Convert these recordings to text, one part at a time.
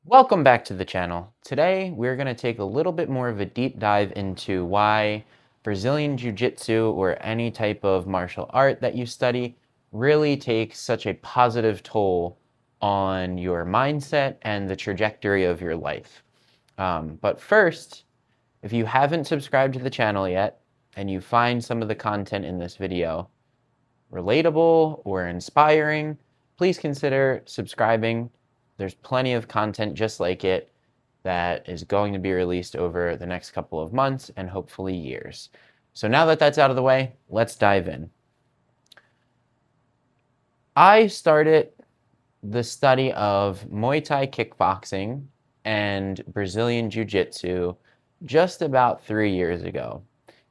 Welcome back to the channel. Today we're going to take a little bit more of a deep dive into why Brazilian Jiu-Jitsu or any type of martial art that you study really takes such a positive toll on your mindset and the trajectory of your life. But first, if you haven't subscribed to the channel yet and you find some of the content in this video relatable or inspiring, please consider subscribing. There's plenty of content just like it that is going to be released over the next couple of months and hopefully years. So now that that's out of the way, let's dive in. I started the study of Muay Thai kickboxing and Brazilian Jiu-Jitsu just about 3 years ago.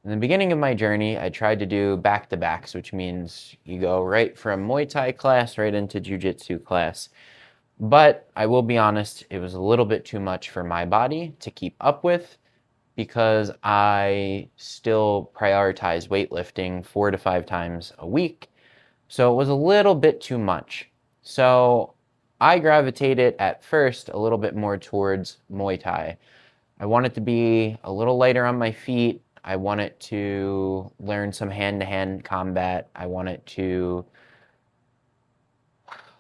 In the beginning of my journey, I tried to do back-to-backs, which means you go right from Muay Thai class right into Jiu-Jitsu class. But I will be honest, it was a little bit too much for my body to keep up with because I still prioritize weightlifting 4 to 5 times a week. So it was a little bit too much. So I gravitated at first a little bit more towards Muay Thai. I wanted to be a little lighter on my feet. I wanted to learn some hand-to-hand combat. I wanted to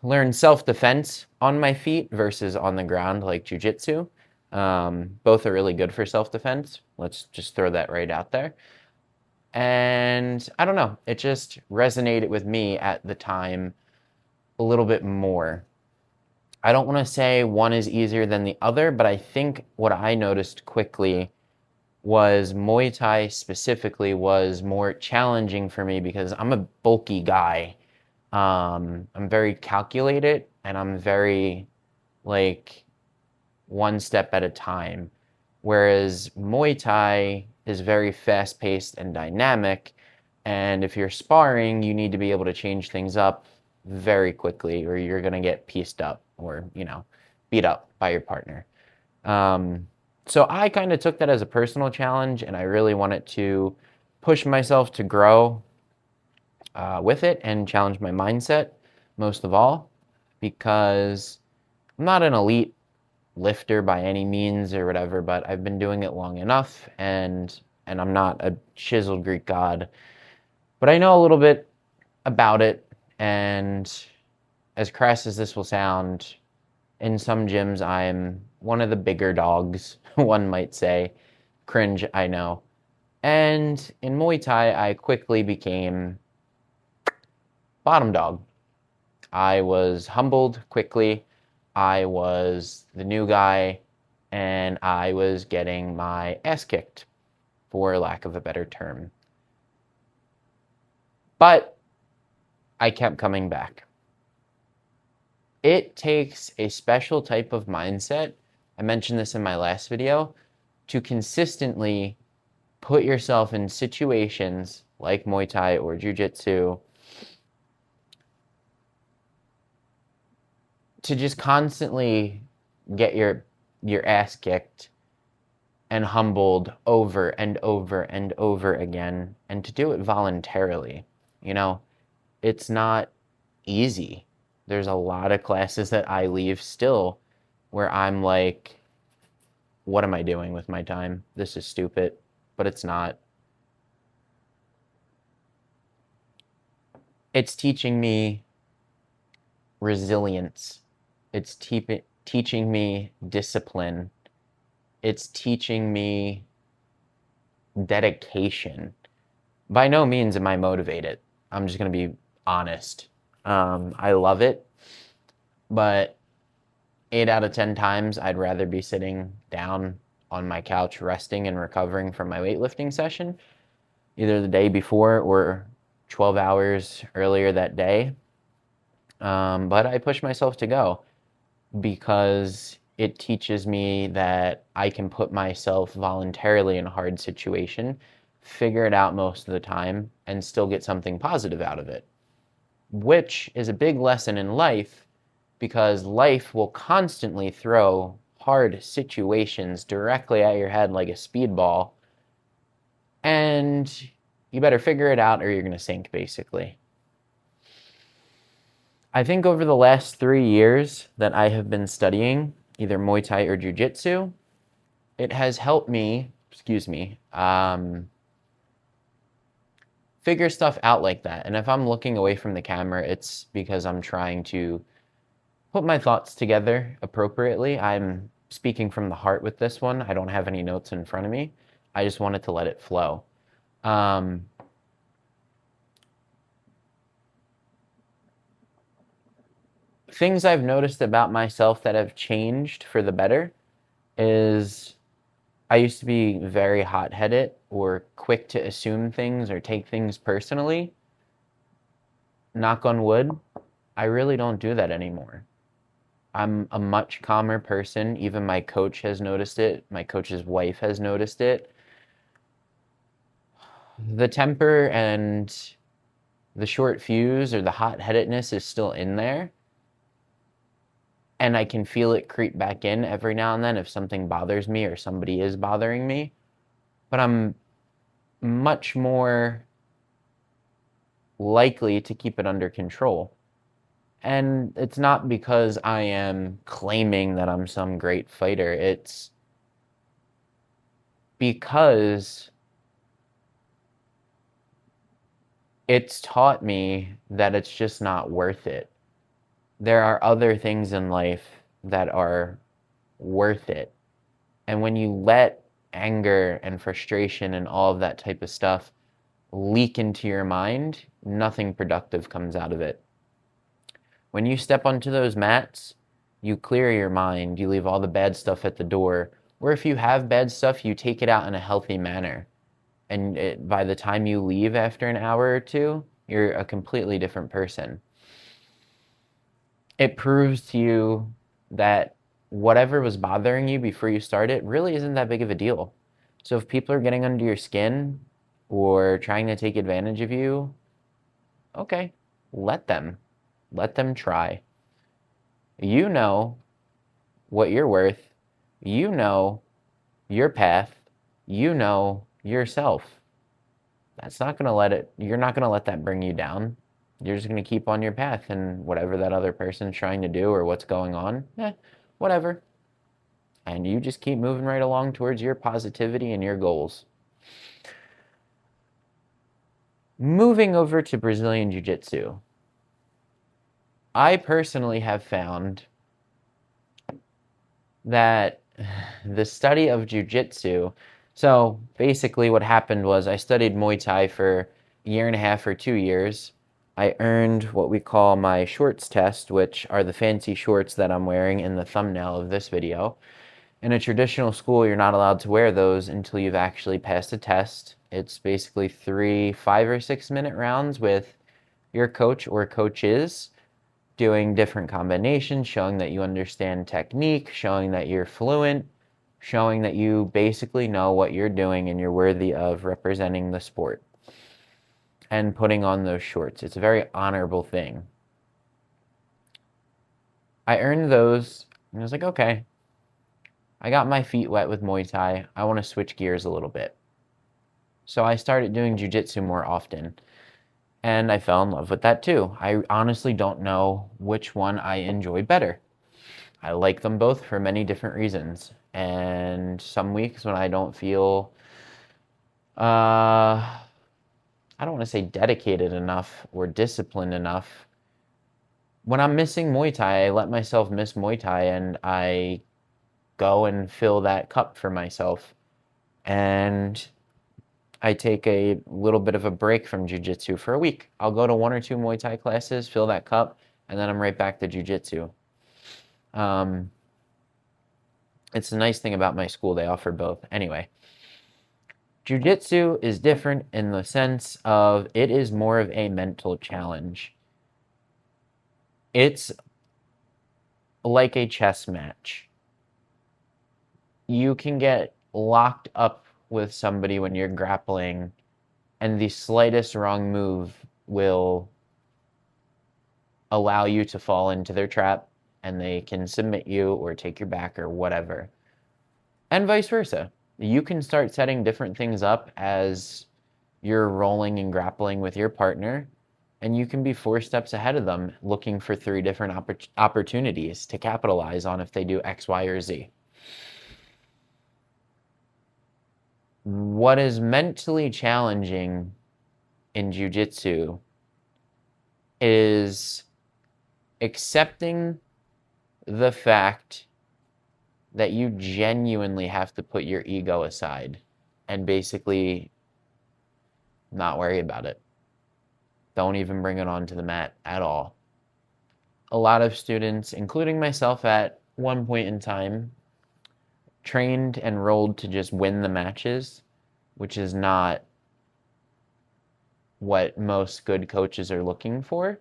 learn self-defense on my feet versus on the ground like jiu-jitsu. Both are really good for self-defense. Let's just throw that right out there. And I don't know, it just resonated with me at the time a little bit more. I don't want to say one is easier than the other, but I think what I noticed quickly was Muay Thai specifically was more challenging for me because I'm a bulky guy. I'm very calculated and I'm very like one step at a time. Whereas Muay Thai is very fast paced and dynamic. And if you're sparring, you need to be able to change things up very quickly or you're going to get pieced up or, beat up by your partner. So I kind of took that as a personal challenge and I really wanted to push myself to grow with it and challenge my mindset most of all because I'm not an elite lifter by any means or whatever, but I've been doing it long enough and I'm not a chiseled Greek god, but I know a little bit about it. And as crass as this will sound, in some gyms I'm one of the bigger dogs, one might say. Cringe, I know. And in Muay Thai, I quickly became bottom dog. I was humbled quickly. I was the new guy, and I was getting my ass kicked, for lack of a better term. But I kept coming back. It takes a special type of mindset, I mentioned this in my last video, to consistently put yourself in situations like Muay Thai or Jiu-Jitsu to just constantly get your ass kicked and humbled over and over and over again, and to do it voluntarily. It's not easy. There's a lot of classes that I leave still where I'm like, what am I doing with my time? This is stupid, but it's not. It's teaching me resilience. It's teaching me discipline. It's teaching me dedication. By no means am I motivated. I'm just going to be honest. I love it, but 8 out of 10 times I'd rather be sitting down on my couch resting and recovering from my weightlifting session, either the day before or 12 hours earlier that day. But I push myself to go because it teaches me that I can put myself voluntarily in a hard situation, figure it out most of the time, and still get something positive out of it, which is a big lesson in life because life will constantly throw hard situations directly at your head like a speedball, and you better figure it out or you're going to sink, basically. I think over the last 3 years that I have been studying either Muay Thai or Jiu-Jitsu, it has helped me, figure stuff out like that. And if I'm looking away from the camera, it's because I'm trying to put my thoughts together appropriately. I'm speaking from the heart with this one. I don't have any notes in front of me. I just wanted to let it flow. Things I've noticed about myself that have changed for the better is I used to be very hot-headed or quick to assume things or take things personally. Knock on wood, I really don't do that anymore. I'm a much calmer person. Even my coach has noticed it. My coach's wife has noticed it. The temper and the short fuse or the hot-headedness is still in there. And I can feel it creep back in every now and then if something bothers me or somebody is bothering me. But I'm much more likely to keep it under control. And it's not because I am claiming that I'm some great fighter. It's because it's taught me that it's just not worth it. There are other things in life that are worth it. And when you let anger and frustration and all of that type of stuff leak into your mind, nothing productive comes out of it. When you step onto those mats, you clear your mind, you leave all the bad stuff at the door, or if you have bad stuff, you take it out in a healthy manner. And by the time you leave after an hour or two, you're a completely different person. It proves to you that whatever was bothering you before you started really isn't that big of a deal. So if people are getting under your skin or trying to take advantage of you, okay, let them. Let them try. You know what you're worth. You know your path. You know yourself. That's not going to you're not going to let that bring you down. You're just going to keep on your path, and whatever that other person's trying to do or what's going on, whatever. And you just keep moving right along towards your positivity and your goals. Moving over to Brazilian Jiu-Jitsu. I personally have found that the study of Jiu-Jitsu, so basically what happened was I studied Muay Thai for a year and a half or 2 years. I earned what we call my shorts test, which are the fancy shorts that I'm wearing in the thumbnail of this video. In a traditional school, you're not allowed to wear those until you've actually passed a test. It's basically 3 5 or 6 minute rounds with your coach or coaches doing different combinations, showing that you understand technique, showing that you're fluent, showing that you basically know what you're doing and you're worthy of representing the sport and putting on those shorts. It's a very honorable thing. I earned those and I was like, okay, I got my feet wet with Muay Thai. I want to switch gears a little bit. So I started doing Jiu-Jitsu more often. And I fell in love with that too. I honestly don't know which one I enjoy better. I like them both for many different reasons. And some weeks when I don't feel, I don't want to say dedicated enough or disciplined enough. When I'm missing Muay Thai, I let myself miss Muay Thai and I go and fill that cup for myself. And I take a little bit of a break from Jiu-Jitsu for a week. I'll go to 1 or 2 Muay Thai classes, fill that cup, and then I'm right back to Jiu-Jitsu. It's a nice thing about my school. They offer both. Anyway, Jiu-Jitsu is different in the sense of it is more of a mental challenge. It's like a chess match. You can get locked up with somebody when you're grappling, and the slightest wrong move will allow you to fall into their trap, and they can submit you or take your back or whatever. And vice versa. You can start setting different things up as you're rolling and grappling with your partner, and you can be 4 steps ahead of them looking for 3 different opportunities to capitalize on if they do X, Y, or Z. What is mentally challenging in jiu-jitsu is accepting the fact that you genuinely have to put your ego aside and basically not worry about it. Don't even bring it onto the mat at all. A lot of students, including myself at one point in time, trained and rolled to just win the matches, which is not what most good coaches are looking for.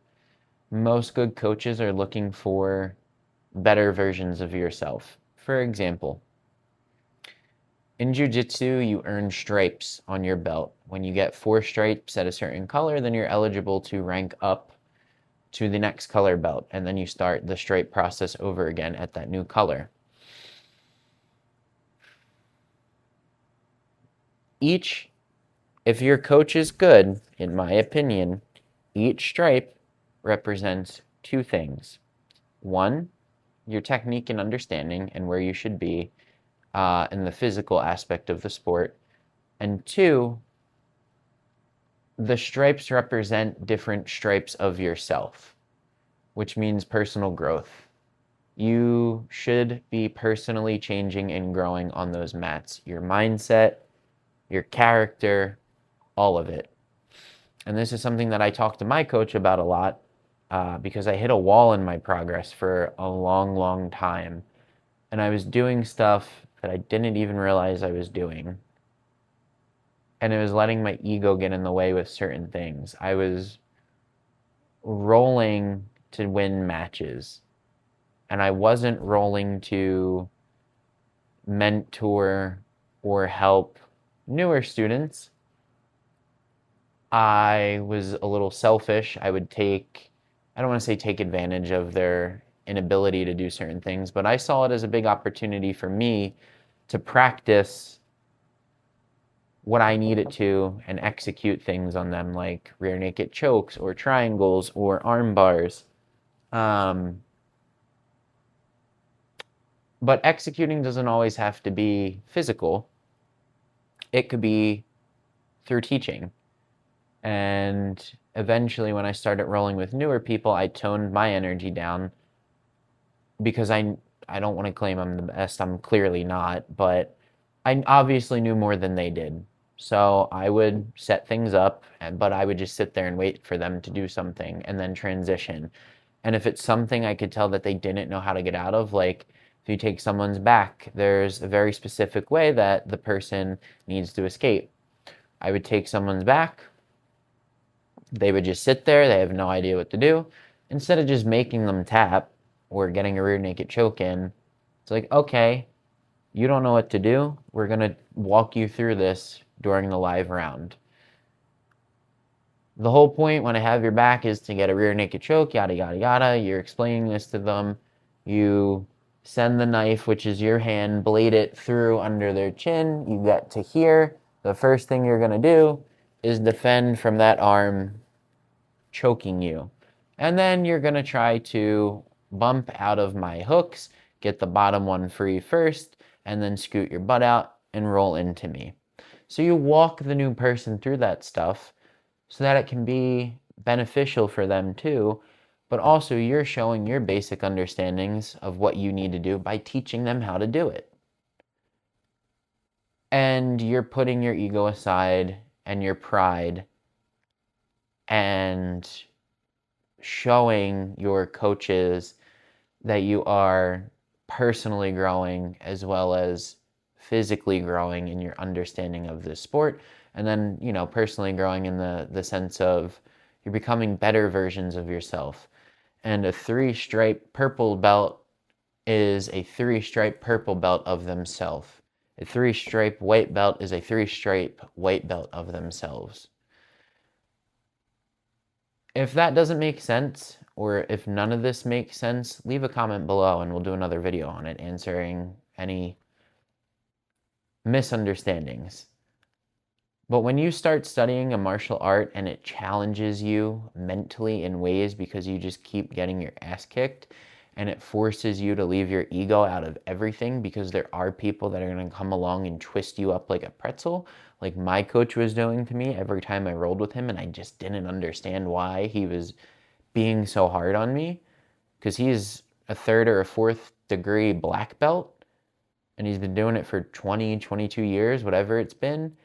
Most good coaches are looking for better versions of yourself. For example, in jiu-jitsu, you earn stripes on your belt. When you get 4 stripes at a certain color, then you're eligible to rank up to the next color belt, and then you start the stripe process over again at that new color. If your coach is good, in my opinion, each stripe represents 2 things. 1, your technique and understanding and where you should be in the physical aspect of the sport. And 2, the stripes represent different stripes of yourself, which means personal growth. You should be personally changing and growing on those mats. Your mindset, your character, all of it. And this is something that I talk to my coach about a lot because I hit a wall in my progress for a long, long time. And I was doing stuff that I didn't even realize I was doing. And it was letting my ego get in the way with certain things. I was rolling to win matches, and I wasn't rolling to mentor or help newer students. I was a little selfish. I don't want to say take advantage of their inability to do certain things, but I saw it as a big opportunity for me to practice what I needed to and execute things on them, like rear naked chokes or triangles or arm bars. But executing doesn't always have to be physical. It could be through teaching. And eventually, when I started rolling with newer people, I toned my energy down because I don't want to claim I'm the best. I'm clearly not, but I obviously knew more than they did. So I would set things up, but I would just sit there and wait for them to do something and then transition. And if it's something I could tell that they didn't know how to get out of, like if you take someone's back, there's a very specific way that the person needs to escape. I would take someone's back. They would just sit there. They have no idea what to do. Instead of just making them tap or getting a rear naked choke in, it's like, okay, you don't know what to do. We're going to walk you through this during the live round. The whole point when I have your back is to get a rear naked choke, yada, yada, yada. You're explaining this to them. You send the knife, which is your hand, blade it through under their chin. You get to here. The first thing you're going to do is defend from that arm choking you. And then you're going to try to bump out of my hooks, get the bottom one free first, and then scoot your butt out and roll into me. So you walk the new person through that stuff so that it can be beneficial for them too, but also you're showing your basic understandings of what you need to do by teaching them how to do it. And you're putting your ego aside and your pride and showing your coaches that you are personally growing as well as physically growing in your understanding of this sport. And then, personally growing in the sense of you're becoming better versions of yourself. And a 3-stripe purple belt is a 3-stripe purple belt of themselves. A 3-stripe white belt is a 3-stripe white belt of themselves. If that doesn't make sense, or if none of this makes sense, leave a comment below and we'll do another video on it, answering any misunderstandings. But when you start studying a martial art and it challenges you mentally in ways because you just keep getting your ass kicked, and it forces you to leave your ego out of everything because there are people that are going to come along and twist you up like a pretzel, like my coach was doing to me every time I rolled with him, and I just didn't understand why he was being so hard on me, because he's a third or a fourth degree black belt and he's been doing it for 20, 22 years, whatever it's been,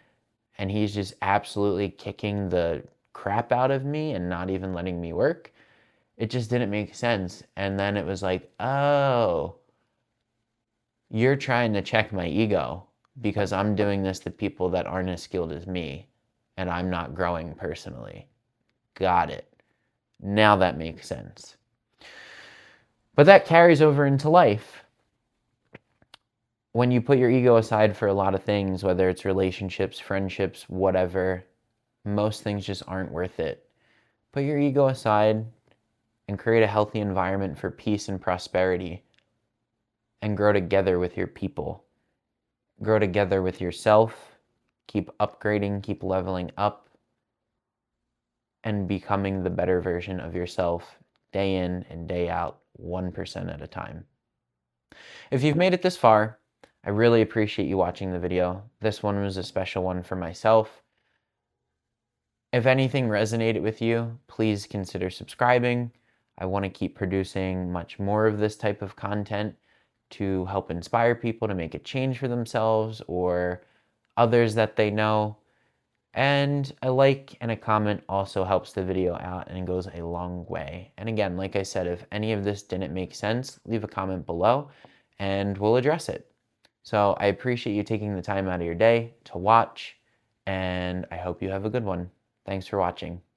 and he's just absolutely kicking the crap out of me and not even letting me work. It just didn't make sense. And then it was like, oh, you're trying to check my ego because I'm doing this to people that aren't as skilled as me and I'm not growing personally. Got it. Now that makes sense. But that carries over into life. When you put your ego aside for a lot of things, whether it's relationships, friendships, whatever, most things just aren't worth it. Put your ego aside and create a healthy environment for peace and prosperity and grow together with your people. Grow together with yourself. Keep upgrading, keep leveling up, and becoming the better version of yourself day in and day out, 1% at a time. If you've made it this far, I really appreciate you watching the video. This one was a special one for myself. If anything resonated with you, please consider subscribing. I want to keep producing much more of this type of content to help inspire people to make a change for themselves or others that they know. And a like and a comment also helps the video out and goes a long way. And again, like I said, if any of this didn't make sense, leave a comment below and we'll address it. So I appreciate you taking the time out of your day to watch, and I hope you have a good one. Thanks for watching.